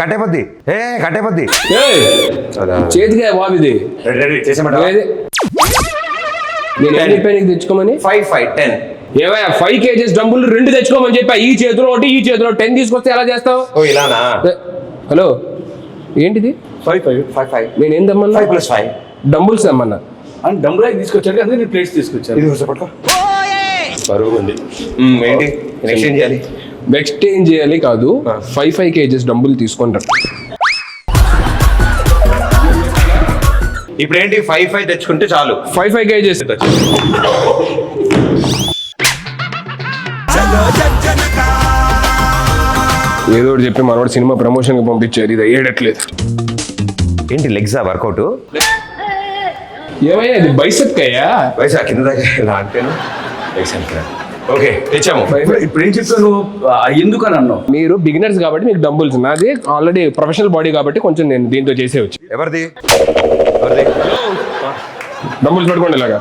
కట్టేపద్ది చేతిగా బాబు ఇది నేను నీకు తెచ్చుకోమని 5 5 10 ఏమయ్యా 5 kgs డంబుల్ 2 తెచ్చుకోమని చెప్పా. ఈ చేతిలో ఒకటి ఈ చేతిలో 10 తీసుకొస్తే ఎలా చేస్తావు? ఇలానా? హలో ఏంటిది? 5 5 5 నేను ఏం తెమ్మన్నా? 5 + 5 డంబుల్స్ తెమ్మన్నా. డంబుల్ తీసుకొచ్చాడు అదే నేను ప్లేట్స్ తీసుకొచ్చాను. ఇది పట్టుకో. బరువు ఉంది. ఏంటి ఎక్స్చేంజ్ చేయాలి? ఎక్స్చేంజ్ చేయాలి కాదు, 5 kgs డంబుల్ తీసుకుంటారు. ఇప్పుడు ఏంటి 5 5 తెచ్చుకుంటే చాలు. 5 kgs ఏదో ఒకటి చెప్పి మనవాడు సినిమా ప్రమోషన్ కి పంపించారు. ఇది అయ్యేటట్లేదు. ఏంటి లెగ్సా వర్కౌట్? ఏమయ్యా ఇది బైసెప్ అయ్యా? వయసు కింద దాకా ఇలా అంటేను ఓకే తెచ్చాము. ఇప్పుడు ఏం చెప్పాను ఎందుకు అని అన్నావు? మీరు బిగినర్స్ కాబట్టి మీకు డంబుల్స్, నాది ఆల్రెడీ ప్రొఫెషనల్ బాడీ కాబట్టి కొంచెం నేను దీంతో చేసేవచ్చు. ఎవరిది డంబుల్స్ పట్టుకోండి ఇలాగా.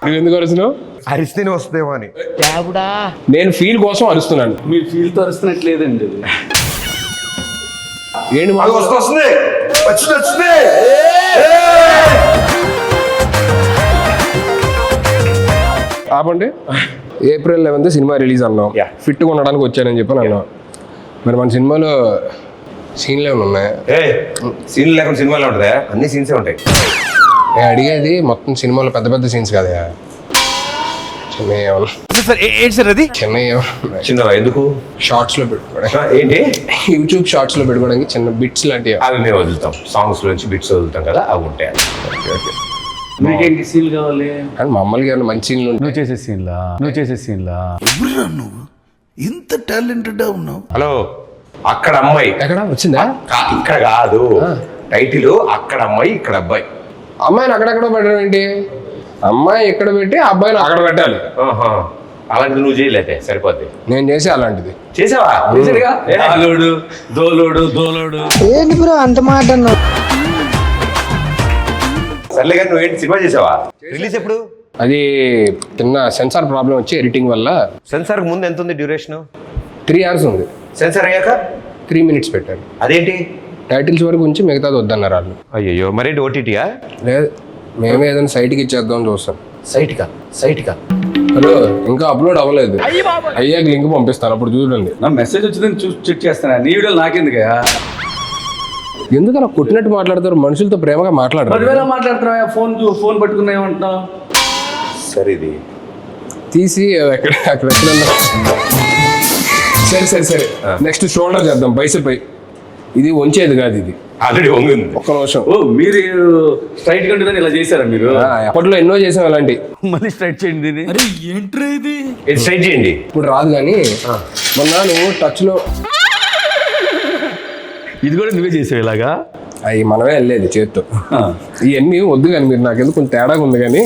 నువ్వు ఎందుకు అరుస్తున్నావు? అరిస్తేనే వస్తుందేమో అని. నేను ఫీల్ కోసం అరుస్తున్నాను. మీరు ఫీల్ తో అరుస్తున్నట్లేదండి. ఏంటి వస్తుంది. ఆపండి. April 11th సినిమా రిలీజ్ అన్నాం. ఫిట్గా ఉండడానికి వచ్చానని చెప్పి అన్నాం. మరి మన సినిమాలో సీన్లు ఏమైనా ఉన్నాయా? సీన్లు లేకుండా సినిమాలో ఉంటుందా? అన్ని సీన్సే ఉంటాయి. నేను అడిగేది మొత్తం సినిమాలో పెద్ద పెద్ద సీన్స్ కదా, చిన్న ఎందుకు షార్ట్స్ లో పెట్టుకోవడానికి, ఏంటి యూట్యూబ్ షార్ట్స్ లో పెట్టుకోవడానికి చిన్న బిట్స్ లాంటివి అవి మేము వదులుతాం. సాంగ్స్ నుంచి బిట్స్ వదులుతాం కదా, అవి ఉంటాయి. మీకేంటి సీన్ కావాలి? అండ్ మామూలుగా ఏమైనా మంచి సీన్లు నువ్వు చేసే సీన్లా నువ్వు ఇంత టాలెంటెడ్ ఉన్నావు. హలో, అక్కడ అమ్మాయి ఎక్కడ వచ్చిందా? ఇక్కడ కాదు టైటిల్. అక్కడ అమ్మాయి ఇక్కడ అబ్బాయి. అమ్మాయిని అక్కడెక్కడ పెట్టడం ఏంటి? అమ్మాయి ఇక్కడ పెట్టి అబ్బాయిని అక్కడ పెట్టాలి. అలాంటిది నువ్వు చేయలేదే సరిపోద్ది. నేను చేసే అలాంటిది చేసావా? దోలోడు ఏంటి బ్రో అంత మాట అన్నావు? సర్లే కానీ నువ్వేంటి సినిమా చేసావా? రిలీజ్ ఎప్పుడు? అది చిన్న సెన్సార్ ప్రాబ్లం వచ్చి ఎడిటింగ్ వల్ల. సెన్సార్ ముందు ఎంత ఉంది డ్యూరేషన్? 3 hours ఉంది. సెన్సార్ అయ్యాక 3 minutes పెట్టారు. అదేంటి? టైటిల్స్ వరకు ఉంచి మిగతాది వద్దన్నారు వాళ్ళు. అయ్యో, మరేంటి ఓటీటీయా? లేదు, మేమే ఏదైనా సైట్కి ఇచ్చేద్దాం చూస్తాం. సైట్కా హలో, ఇంకా అప్లోడ్ అవ్వలేదు. అయ్యాక లింక్ పంపిస్తాను, అప్పుడు చూడండి. నా మెసేజ్ వచ్చిందని చెక్ చేస్తాను. నీ వీడియో నాకెందుకయ్యా? ఎందుకలా కొట్టినట్టు మాట్లాడతారు? మనుషులతో ప్రేమగా మాట్లాడతారు. మాట్లాడుతున్నావా? ఫోన్ పట్టుకున్నా ఏమంటున్నావు? సరే ఇది తీసి అక్కడ ఎక్కడన్నా. సరే నెక్స్ట్ షోల్డర్ చేద్దాం. బైసెప్ ఇది వంచేది కాదు, ఇది ఆల్రెడీ వంగింది. ఒక్క నిమిషం. ఓ, మీరు స్ట్రైట్ గా ఉంటుందని ఇలా చేశారా మీరు? అప్పట్లో ఎన్నో చేసాం అలాంటి. మళ్ళీ స్ట్రైట్ చేయండి. ఇది స్ట్రైట్ చేయండి. ఇప్పుడు రాదు కానీ మొన్న నువ్వు టచ్ లో ఇది కూడా నువ్వే చేసావు ఇలాగా? అవి మనమే వెళ్ళేది చేత్తో. ఇవన్నీ వద్దు కానీ మీరు నాకేదో కొంచెం తేడాగా ఉంది కానీ.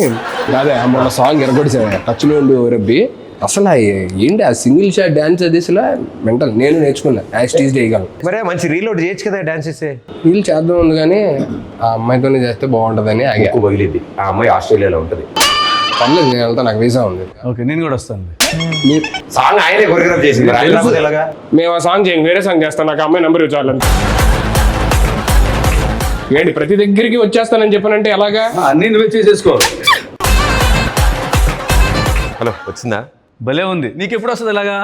అదే మొన్న సాంగ్ ఎరగొడిసా టచ్ లో ఉండి రబ్బి. అసలు ఏంటి ఆ సింగిల్ షాట్ డాన్స్ అది అసలు మెంటల్. నేను నేర్చుకున్నా యాక్టీజ్ చేయగలను. మరే మంచి రీలోడ్ చేయొచ్చు కదా డాన్స్ చేస్తే. వీళ్ళు చేద్దాం ఉంది కానీ ఆ అమ్మాయితోనే చేస్తే బాగుంటుందని ఆగా. పగిలిద్ది. ఆ అమ్మాయి ఆస్ట్రేలియాలో ఉంటుంది. పర్లేదు, నేను వెళ్తా, నాకు వీసా ఉంది. ఓకే, నేను కూడా వస్తాను. సాంగ్ ఆయనే కొరియోగ్రాఫ్ చేసింది. మేము ఆ సాంగ్ చేయండి, వేరే సాంగ్ చేస్తాను. నాకు అమ్మాయి నెంబర్ ఇవ్వాలి. ఏంటి ప్రతి దగ్గరికి వచ్చేస్తానని చెప్పానంటే ఎలాగా? అన్నీ నువ్వే చేసేసుకో. హలో, వచ్చిందా? భలే ఉంది. నీకు ఎప్పుడు వస్తుంది ఇలాగా?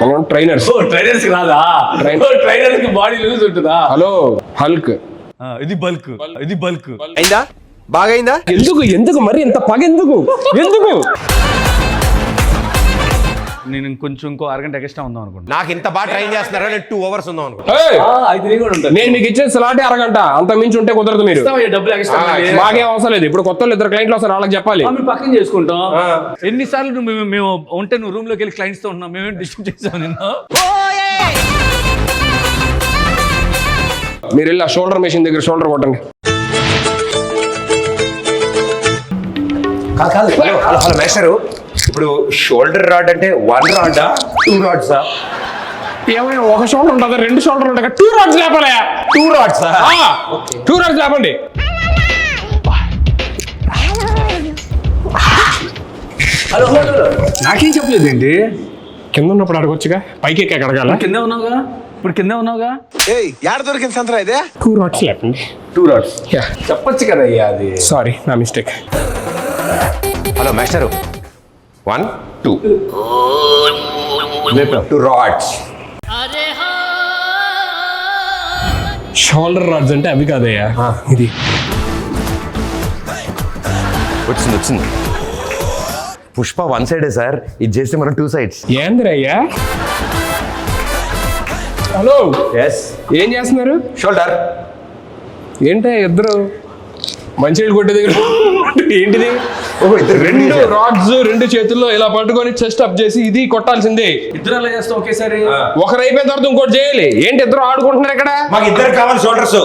మనం ట్రైనర్స్. ట్రైనర్స్ రాదా? ట్రైనర్స్ కి బాడీ లూజ్ ఉంటుందా? Hello, Hulk. ఇది బల్క్. అయిందా? బాగా అయిందా? ఎందుకు మరి ఇంత పగ ఎందుకు? నేను ఇంకో అరగంట ఎక్స్ట్రా ఉందాం అనుకుంటా. నాకు ఇంత బాగా ట్రైన్ చేస్తున్నారా? నేను 2 hours ఉందాం అనుకుంటా. నేను మీకు ఇచ్చే సలాటే అరగంట, అంత మించి ఉంటే కుదరదు. మీరు డబ్బులు ఎక్స్ట్రా మాకేం అవసరం లేదు. ఇప్పుడు కొత్త 2 క్లయింట్లు వస్తారు, వాళ్ళకి చెప్పాలి. మేము పక్కన చేసుకుంటాం. ఎన్నిసార్లు మేము ఉంటే నువ్వు రూమ్ లోకి వెళ్ళి క్లయింట్స్ తో ఉన్నాం. మేమేం డిస్టర్బ్ చేసాం నిన్ను? మీరు వెళ్ళి ఆ షోల్డర్ మెషిన్ దగ్గర షోల్డర్ కొట్టండి. హలో మేస్టరు, ఇప్పుడు షోల్డర్ రాడ్ అంటే 1 రాడా 2 రాడ్సా? ఏమైనా ఒక షోల్డర్ ఉంటుందా? 2 షోల్డర్ ఉంటాయి. 2 రాడ్స్ లేపాలి. 2 రాడ్సా? 2 రాడ్స్ లేపండి. హలో నాకేం చెప్పలేదండి. కింద ఉన్నప్పుడు అడగొచ్చుగా, పైకి ఎక్కి అడగాల. కిందే ఉన్నావుగా, ఇప్పుడు కిందే ఉన్నావుగా. యాడ దొరికింది సంతరా ఇదే 2 రాడ్స్ లేపండి. 2 రాడ్స్ యా, చెప్పొచ్చు కదా అయ్యా అది. సారీ నా mistake. Hello master 1 2 లేపావు. 2 rods. Shoulder rods అంటే అవి కాదయ్యా, ఇది వచ్చింది. పుష్ప 1 సైడే సార్, ఇది చేస్తే మనం 2 sides. ఏందిరయ్యా? హలో, ఎస్ ఏం చేస్తున్నారు? షోల్డర్. ఏంటే ఇద్దరు మంచినీళ్ళు కొట్టే దగ్గర ఏంటిది? ఓహో, ఇద్దరు 2 రాడ్స్ 2 చేతుల్లో ఇలా పట్టుకొని చెస్ట్ అప్ చేసి ఇది కొట్టాల్సిందే. ఇద్దరు అలా చేస్తాం ఒకేసారి. ఒకరు అయిపోయిన తర్వాత ఇంకోటి చేయాలి. ఏంటి ఇద్దరు ఆడుకుంటున్నారు ఇక్కడ? మాకు ఇద్దరు కావాలి షోల్డర్స్.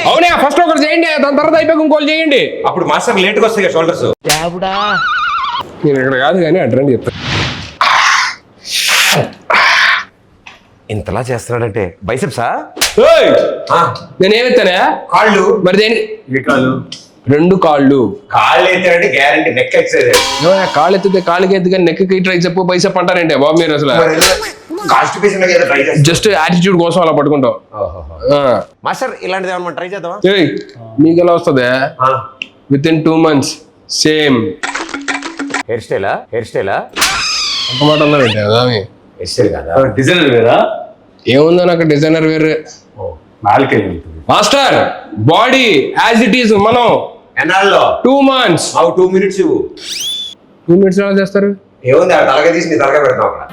అవునా, ఫస్ట్ ఒకటి చేయండి, దాని తర్వాత అయిపోయి ఇంకోటి చేయండి. అప్పుడు మాస్టర్ లేట్గా వస్తాయి షోల్డర్స్. నేను ఇక్కడ కాదు కానీ అడ్రండి చెప్తాను. ఇంతలా చేస్తున్నాడంటే బైసెప్సా? నేనేమెత్తానా? కాళ్ళు. మరి దేని? ఏ కాదు 2 కాళ్ళు. కాళ్ళు ఎత్తాడంటే గ్యారంటీ నెక్ ఎక్సైజ్. కాళ్ళు ఎత్తితే కాళ్ళకి ఎత్తి కానీ నెక్కి ట్రై చెప్పు బైసెప్ అంటారంటే బాబు మీరు అసలు. కాన్స్టిపేషన్ ట్రై చేస్తాం. జస్ట్ యాటిట్యూడ్ కోసం అలా పట్టుకుంటావు. మాస్టర్ ఇలాంటిది ఏమన్నా ట్రై చేద్దామా? ఏయ్, మీకు ఎలా వస్తుంది? Within 2 months same hair స్టైలా? ఒక మాట అన్నారంటే అదామి హెయిర్ స్టైల్ కదా, డిజైనర్ వేరా. ఏముందో నాకు డిజైనర్ వేరే. నాలుకే ఉంటుంది. Master body as it is మనం ఎన్నాళ్ళలో 2 months. మాకు 2 minutes ఇవ్వు. 2 minutes ఎలా చేస్తారు? ఏముంది, ఆ తలగా తీసి నీ తలగా పెడతాం అక్కడ.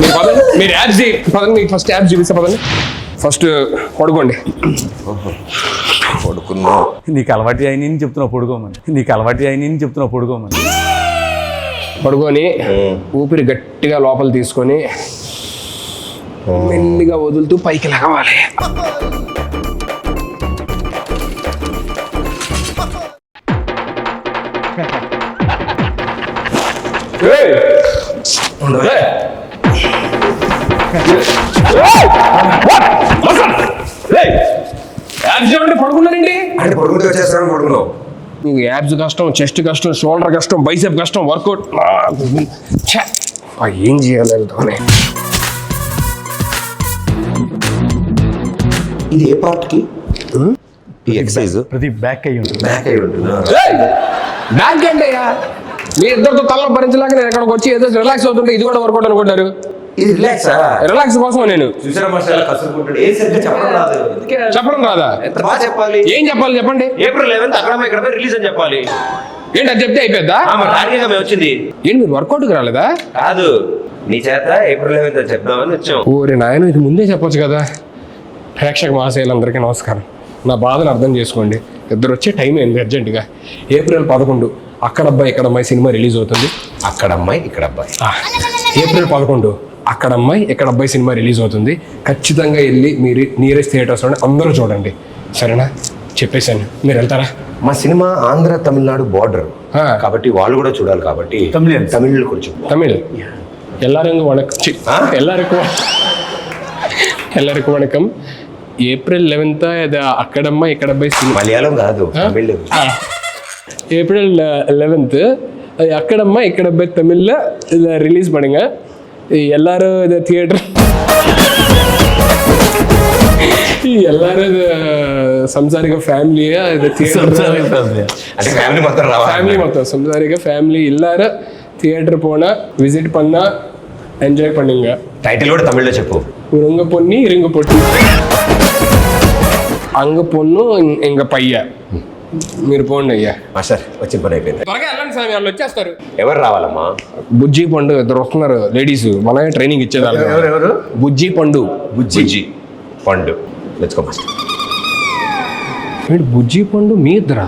మీరు పదండి, మీరు యాప్స్ పదండి, మీకు ఫస్ట్ యాప్స్ చూపిస్తా పదండి. ఫస్ట్ పడుకోండి. పడుకున్నా. నీకు అలవాటు అయిన చెప్తున్నావు పడుకోమని. పడుకొని ఊపిరి గట్టిగా లోపల తీసుకొని మెల్లిగా వదులుతూ పైకి లగవాలి. పడుకున్నారండి అంటే పడుకుంటే వచ్చేస్తాను పడుకున్నావు. మీకు యాబ్స్ కష్టం, చెస్ట్ కష్టం, షోల్డర్ కష్టం, బైసెప్ కష్టం, వర్కౌట్ ఏం చేయాలి? ఇది ఏ పార్ట్ కి ఈ ఎక్సర్సైజ్? ప్రతి బ్యాక్ అయ్యి ఉంటుంది. బ్యాక్ అయి ఉంటుంది. బ్యాక్ ఏంటయ్యా? మీ ఇద్దరితో తల భరించలేక నేను ఎక్కడికి వచ్చి ఏదో రిలాక్స్ అవుతుంటే ఇది కూడా వర్కౌట్ అనుకుంటారు. ఇది రిలాక్సా? రిలాక్స్ కోసం నేను చూసారా మాస్టర్ ఎలా కసురుకుంటాడు? ఏం సరిగ్గా చెప్పడం రాదు. చెప్పడం రాదా? ఎంత బాగా చెప్పాలి. ఏం చెప్పాలి చెప్పండి. April 11th అక్కడ ఇక్కడ రిలీజ్ అని చెప్పాలి. ఏంటి అది చెప్తే అయిపోద్దా? రానిగా మేము వచ్చింది. ఏంటి మీరు వర్కౌట్కి రాలేదా? కాదు, నీ చేత April 11th అని చెప్దామని వచ్చాం. ఓరే నాయన, ఇది ముందే చెప్పొచ్చు కదా. ప్రేక్షక మహాశయులందరికీ నమస్కారం. నా బాధను అర్థం చేసుకోండి. ఇద్దరు వచ్చే టైం అయింది అర్జెంటుగా. April 11 అక్కడ అబ్బాయి ఇక్కడ అమ్మాయి సినిమా రిలీజ్ అవుతుంది. అక్కడ అమ్మాయి ఇక్కడ అబ్బాయి. April 11 అక్కడ అమ్మాయి ఇక్కడ అబ్బాయి సినిమా రిలీజ్ అవుతుంది. ఖచ్చితంగా వెళ్ళి మీరు నియరెస్ట్ థియేటర్స్ అందరూ చూడండి, సరేనా? చెప్పేశాను, మీరు వెళ్తారా? మా సినిమా ఆంధ్ర తమిళనాడు బార్డర్ కాబట్టి వాళ్ళు కూడా చూడాలి. కాబట్టి తమిళ్ కొంచెం తమిళ్. எல்லாருக்கும் வணக்கம். April 11 ఇది అక్కడ అమ్మాయి ఇక్కడ అబ్బాయి సినిమా. మలయాళం కాదు, తమిళ్. April 11 అక్కడ అమ్మాయి ఇక్కడ అబ్బాయి తమిళ్ல இதை ரிலீஸ் பண்ணுங்க. எல்லாரும் இதை தியேட்டர் எல்லாரும் இது సంసారిక ఫ్యామిలీயா இது అంటే ఫ్యామిలీ మొత్తం రావాలి. ఫ్యామిలీ మొత్తం సంసారిక ఫ్యామిలీ எல்லாரும் தியேட்டர் போனா விசிட் பண்ணா ఎంజాయ్ பண்ணுங்க. టైటిల్ కూడా తమిళ్లో చెప్పు. ఉరంగ పొన్ని ఇరుంగ పొట్టి అంగ పొన్ను ఇంగ పయ్య. మీరు పోండి అయ్యా. మాస్టర్ వచ్చిన పని అయిపోయింది. త్వరగా వెళ్ళండి సార్, వాళ్ళు వచ్చేస్తారు. ఎవరు రావాలమ్మా? బుజ్జి పండు ఇద్దరు వస్తున్నారు లేడీస్. మనమే ట్రైనింగ్ ఇచ్చేదాన్ని. ఎవరు? బుజ్జి పండు. బుజ్జి పండు. Let's go master. బుజ్జి పండు మీ ఇద్దరా?